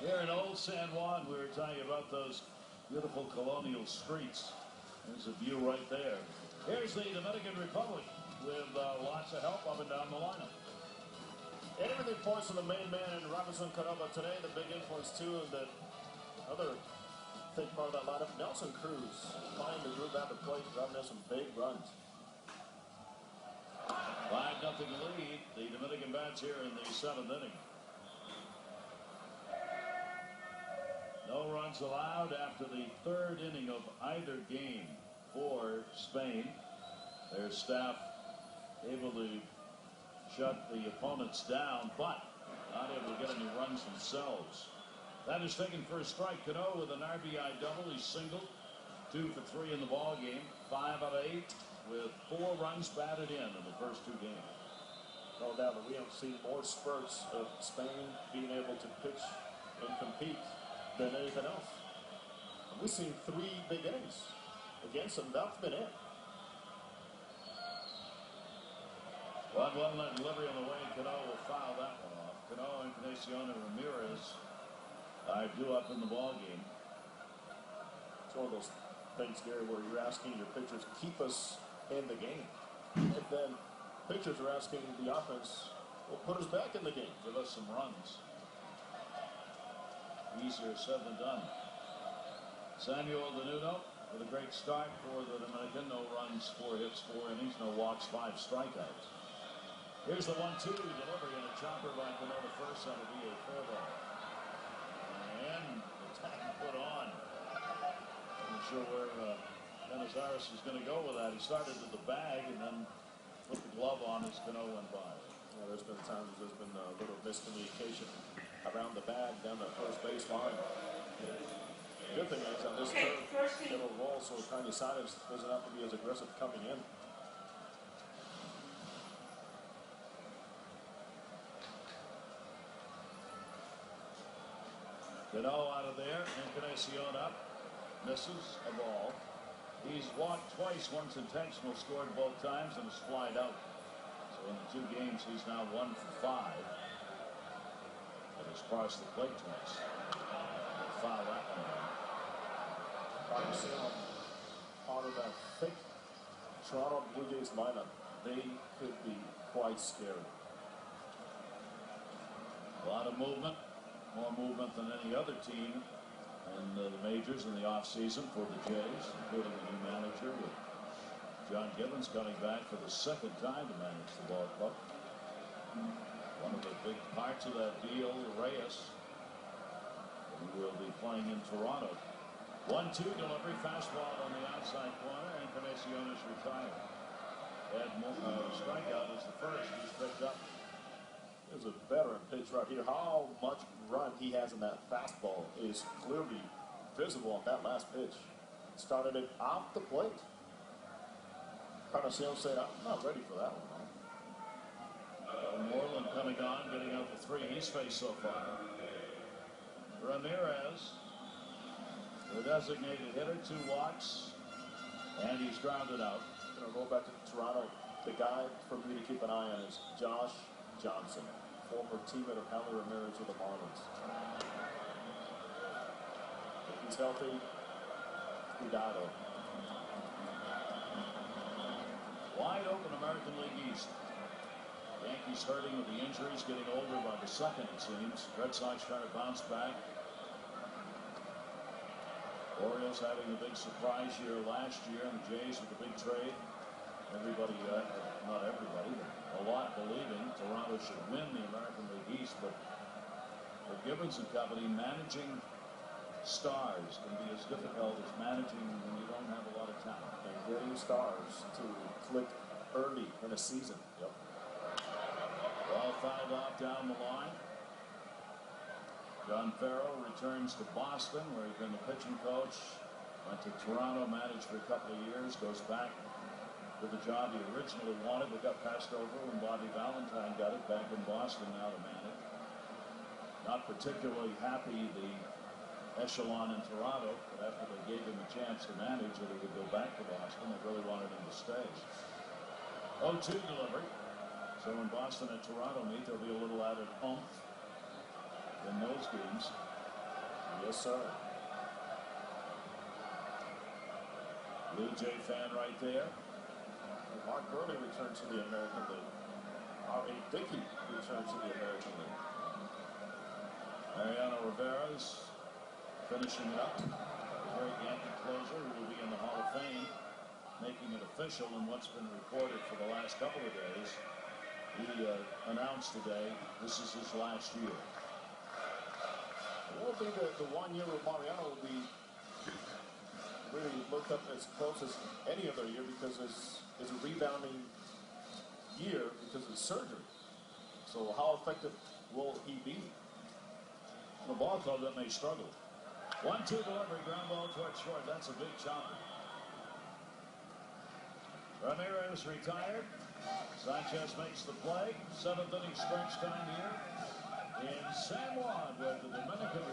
Here in Old San Juan, we were telling you about those beautiful colonial streets. There's a view right there. Here's the Dominican Republic with lots of help up and down the lineup. And everything points to the main man, Robinson Cano today. The big influence, too, of that other thick part of that lineup, Nelson Cruz, finding the groove at the plate, driving in some big runs. 5-0 lead. The Dominican bats here in the 7th inning. No runs allowed after the 3rd inning of either game for Spain. Their staff able to shut the opponents down, but not able to get any runs themselves. That is taken for a strike. Cano with an RBI double. He's singled. 2 for 3 in the ball game. 5 out of 8 with 4 runs batted in the first 2 games. No doubt that we have seen more spurts of Spain being able to pitch and compete than anything else. And we've seen 3 big innings against them. That's been it. 1-1 delivery on the way. Cano will foul that one off. Cano, Encarnacion, and Ramirez are due up in the ball game. It's one of those things, Gary, where you're asking your pitchers, keep us in the game. And then pitchers are asking the offense, well, put us back in the game. Give us some runs. Easier said than done. Samuel Denuno with a great start for the Dominican. No runs, 4 hits, 4 innings, no walks, 5 strikeouts. Here's the 1-2 delivery and a chopper by Cano to first. That'll be a fair ball. And the tag put on. I'm not sure where Canizares is going to go with that. He started at the bag and then put the glove on as Cano went by. Yeah, there's been times there's been a little miscommunication around the bag down the first base line. The good thing is on this turf, it'll roll, so Canizares doesn't have to be as aggressive coming in. Cano out of there. Encarnacion up. Misses a ball. He's walked twice, once intentional, scored both times, and has flied out. So in the 2 games, he's now 1 for 5. And has crossed the plate twice. Foul that one. Part of that thick Toronto Blue Jays lineup, they could be quite scary. A lot of movement. More movement than any other team in the majors in the offseason for the Jays, including a new manager with John Gibbons coming back for the 2nd time to manage the ball club. One of the big parts of that deal, Reyes, who will be playing in Toronto. 1-2 delivery, fastball on the outside corner. Encarnacion is retired. Ed strikeout is the first. He's picked up. There's a veteran pitch right here. How much run he has in that fastball is clearly visible on that last pitch. Started it off the plate. Encarnacion said, I'm not ready for that one. Morlan coming on, getting out the 3 he's faced so far. Ramirez, the designated hitter, 2 walks, and he's grounded out. Going to go back to Toronto. The guy for me to keep an eye on is Josh Johnson, former teammate of Hanley Ramirez with the Marlins. If he's healthy, cuidado. Wide open American League East. Yankees hurting with the injuries, getting older by the second, it seems. Red Sox trying to bounce back. Orioles having a big surprise year last year, and the Jays with the big trade. Everybody, not everybody, but a lot believing Toronto should win the American League East, but for Gibbons and company, managing stars can be as difficult as managing when you don't have a lot of talent. And getting stars to click early in a season. Yep. Ball fouled off down the line. John Farrell returns to Boston, where he's been the pitching coach. Went to Toronto, managed for a couple of years, goes back with the job he originally wanted, but got passed over when Bobby Valentine got it, back in Boston now to manage. Not particularly happy the echelon in Toronto, but after they gave him a chance to manage that he would go back to Boston, they really wanted him to stay. 0-2 delivery. So when Boston and Toronto meet, there'll be a little added oomph in those games. Yes, sir. Blue Jay fan right there. Mark Burley returned to the American League. R.A. Dickey returned to the American League. Mariano Rivera's finishing it up. A great Yankee closer who will be in the Hall of Fame, making it official in what's been reported for the last couple of days. He announced today this is his last year. It won't be the 1 year where Mariano will be really looked up as close as any other year because it's a rebounding year because of surgery. So how effective will he be? The ball club that may struggle. 1-2 delivery, ground ball towards short. That's a big chopper. Ramirez retired. Sanchez makes the play. 7th inning stretch time here in San Juan, where the Dominican